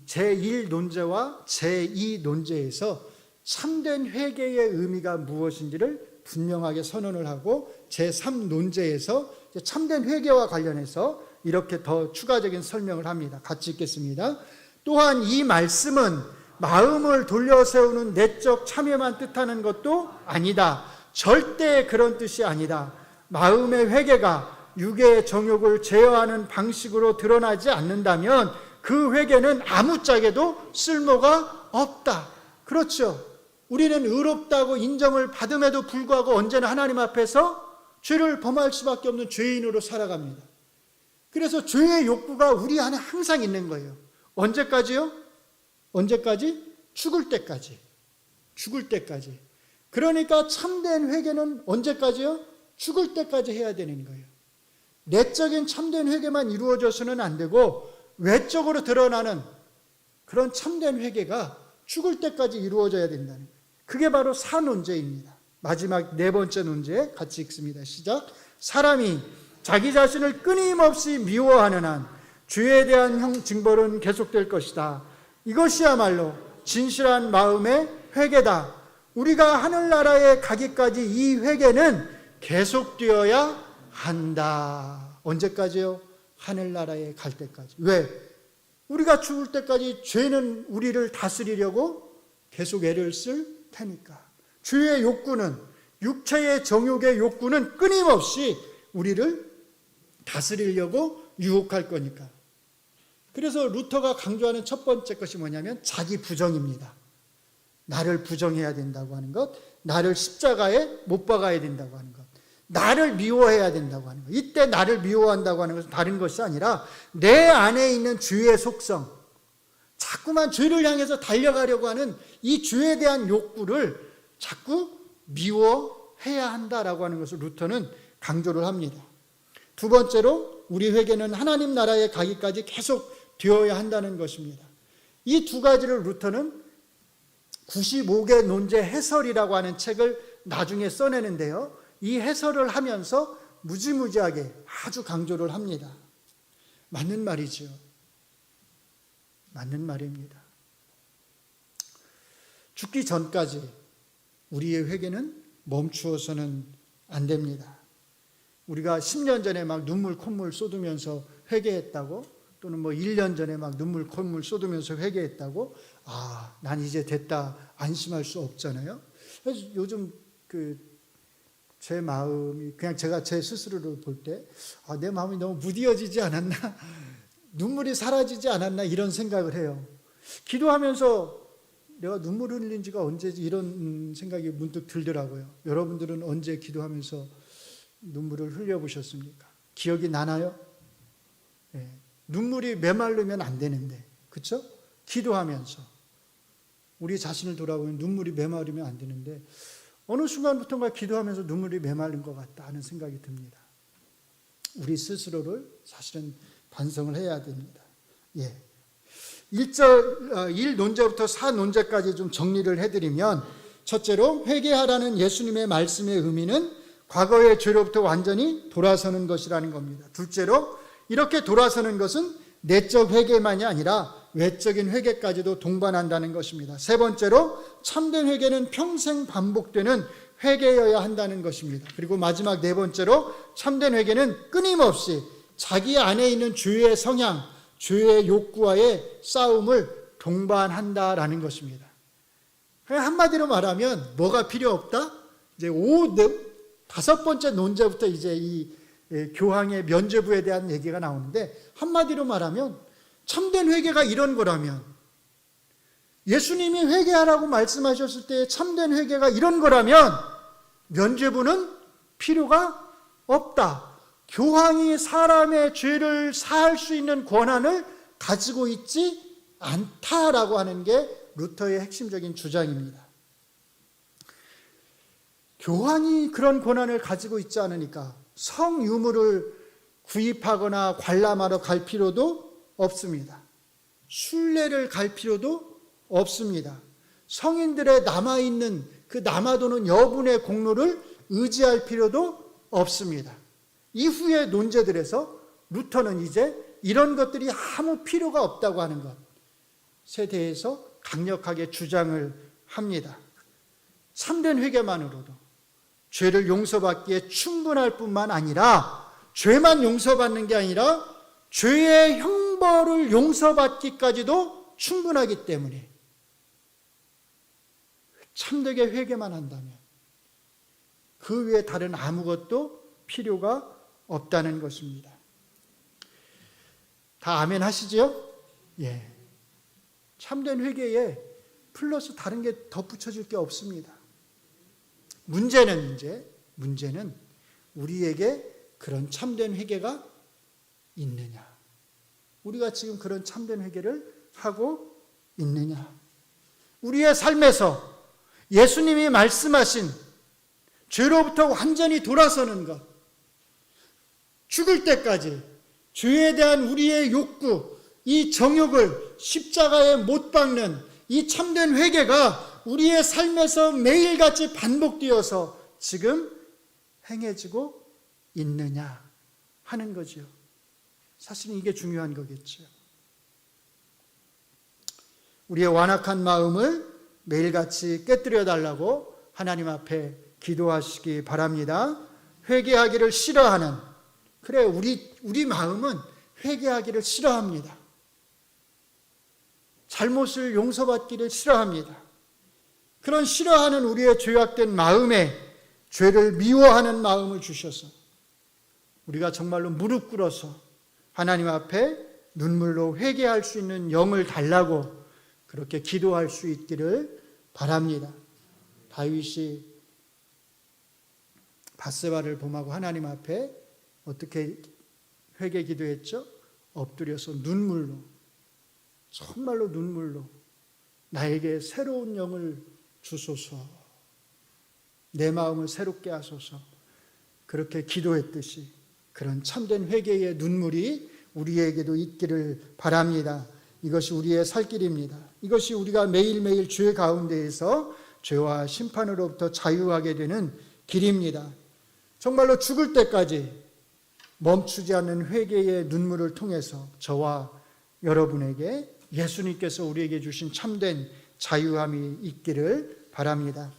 제1 논제와 제2 논제에서 참된 회개의 의미가 무엇인지를 분명하게 선언을 하고 제3 논제에서 참된 회개와 관련해서 이렇게 더 추가적인 설명을 합니다. 같이 읽겠습니다. 또한 이 말씀은 마음을 돌려세우는 내적 참여만 뜻하는 것도 아니다. 절대 그런 뜻이 아니다. 마음의 회개가 육의 정욕을 제어하는 방식으로 드러나지 않는다면 그 회개는 아무짝에도 쓸모가 없다. 그렇죠. 우리는 의롭다고 인정을 받음에도 불구하고 언제나 하나님 앞에서 죄를 범할 수밖에 없는 죄인으로 살아갑니다. 그래서 죄의 욕구가 우리 안에 항상 있는 거예요. 언제까지요? 언제까지? 죽을 때까지. 죽을 때까지. 그러니까 참된 회개는 언제까지요? 죽을 때까지 해야 되는 거예요. 내적인 참된 회개만 이루어져서는 안 되고 외적으로 드러나는 그런 참된 회개가 죽을 때까지 이루어져야 된다는 거예요. 그게 바로 사논제입니다. 마지막 네 번째 논제 같이 읽습니다. 시작. 사람이 자기 자신을 끊임없이 미워하는 한 죄에 대한 징벌은 계속될 것이다. 이것이야말로 진실한 마음의 회개다. 우리가 하늘나라에 가기까지 이 회개는 계속되어야 한다. 언제까지요? 하늘나라에 갈 때까지. 왜? 우리가 죽을 때까지 죄는 우리를 다스리려고 계속 애를 쓸 테니까. 죄의 욕구는, 육체의 정욕의 욕구는 끊임없이 우리를 다스리려고 유혹할 거니까. 그래서 루터가 강조하는 첫 번째 것이 뭐냐면 자기 부정입니다. 나를 부정해야 된다고 하는 것, 나를 십자가에 못 박아야 된다고 하는 것, 나를 미워해야 된다고 하는 것. 이때 나를 미워한다고 하는 것은 다른 것이 아니라 내 안에 있는 죄의 속성, 자꾸만 죄를 향해서 달려가려고 하는 이 죄에 대한 욕구를 자꾸 미워해야 한다라고 하는 것을 루터는 강조를 합니다. 두 번째로 우리 회개는 하나님 나라에 가기까지 계속 되어야 한다는 것입니다. 이 두 가지를 루터는 95개 논제 해설이라고 하는 책을 나중에 써내는데요. 이 해설을 하면서 무지무지하게 아주 강조를 합니다. 맞는 말이죠. 맞는 말입니다. 죽기 전까지 우리의 회개는 멈추어서는 안 됩니다. 우리가 10년 전에 막 눈물 콧물 쏟으면서 회개했다고, 또는 1년 전에 막 눈물 콧물 쏟으면서 회개했다고, 난 이제 됐다 안심할 수 없잖아요. 그래서 요즘 제 마음이, 그냥 제가 제 스스로를 볼 때 내 마음이 너무 무뎌지지 않았나, 눈물이 사라지지 않았나, 이런 생각을 해요. 기도하면서 내가 눈물을 흘린 지가 언제지, 이런 생각이 문득 들더라고요. 여러분들은 언제 기도하면서 눈물을 흘려보셨습니까? 기억이 나나요? 네. 눈물이 메마르면 안 되는데, 그렇죠? 기도하면서 우리 자신을 돌아보면 눈물이 메마르면 안 되는데 어느 순간부터인가 기도하면서 눈물이 메마른 것 같다 하는 생각이 듭니다. 우리 스스로를 사실은 반성을 해야 됩니다. 1논제부터 4논제까지 좀 정리를 해드리면, 첫째로 회개하라는 예수님의 말씀의 의미는 과거의 죄로부터 완전히 돌아서는 것이라는 겁니다. 둘째로 이렇게 돌아서는 것은 내적 회개만이 아니라 외적인 회개까지도 동반한다는 것입니다. 세 번째로 참된 회개는 평생 반복되는 회개여야 한다는 것입니다. 그리고 마지막 네 번째로 참된 회개는 끊임없이 자기 안에 있는 죄의 성향, 죄의 욕구와의 싸움을 동반한다라는 것입니다. 한마디로 말하면 뭐가 필요 없다? 이제 5번째 논제부터 이제 이 교황의 면죄부에 대한 얘기가 나오는데, 한마디로 말하면 참된 회개가 이런 거라면, 예수님이 회개하라고 말씀하셨을 때 참된 회개가 이런 거라면 면죄부는 필요가 없다. 교황이 사람의 죄를 사할 수 있는 권한을 가지고 있지 않다라고 하는 게 루터의 핵심적인 주장입니다. 교황이 그런 권한을 가지고 있지 않으니까 성유물을 구입하거나 관람하러 갈 필요도 없습니다. 순례를 갈 필요도 없습니다. 성인들의 남아있는 그 남아도는 여분의 공로를 의지할 필요도 없습니다. 이후의 논제들에서 루터는 이제 이런 것들이 아무 필요가 없다고 하는 것에 대해서 강력하게 주장을 합니다. 참된 회개만으로도 죄를 용서받기에 충분할 뿐만 아니라, 죄만 용서받는 게 아니라 죄의 형벌을 용서받기까지도 충분하기 때문에 참되게 회개만 한다면 그 외에 다른 아무것도 필요가 없다는 것입니다. 다 아멘 하시죠? 예. 참된 회개에 플러스 다른 게 덧붙여질 게 없습니다. 문제는 우리에게 그런 참된 회개가 있느냐, 우리가 지금 그런 참된 회개를 하고 있느냐, 우리의 삶에서 예수님이 말씀하신 죄로부터 완전히 돌아서는 것, 죽을 때까지 죄에 대한 우리의 욕구, 이 정욕을 십자가에 못 박는 이 참된 회개가 우리의 삶에서 매일같이 반복되어서 지금 행해지고 있느냐 하는 거죠. 사실은 이게 중요한 거겠죠. 우리의 완악한 마음을 매일같이 깨뜨려 달라고 하나님 앞에 기도하시기 바랍니다. 회개하기를 싫어하는, 그래, 우리 마음은 회개하기를 싫어합니다. 잘못을 용서받기를 싫어합니다. 그런 싫어하는 우리의 죄악된 마음에 죄를 미워하는 마음을 주셔서 우리가 정말로 무릎 꿇어서 하나님 앞에 눈물로 회개할 수 있는 영을 달라고 그렇게 기도할 수 있기를 바랍니다. 다윗이 밧세바를 범하고 하나님 앞에 어떻게 회개 기도했죠? 엎드려서 눈물로, 정말로 눈물로 나에게 새로운 영을 주소서, 내 마음을 새롭게 하소서, 그렇게 기도했듯이 그런 참된 회개의 눈물이 우리에게도 있기를 바랍니다. 이것이 우리의 살 길입니다. 이것이 우리가 매일매일 죄 가운데에서 죄와 심판으로부터 자유하게 되는 길입니다. 정말로 죽을 때까지 멈추지 않는 회개의 눈물을 통해서 저와 여러분에게 예수님께서 우리에게 주신 참된 자유함이 있기를 바랍니다.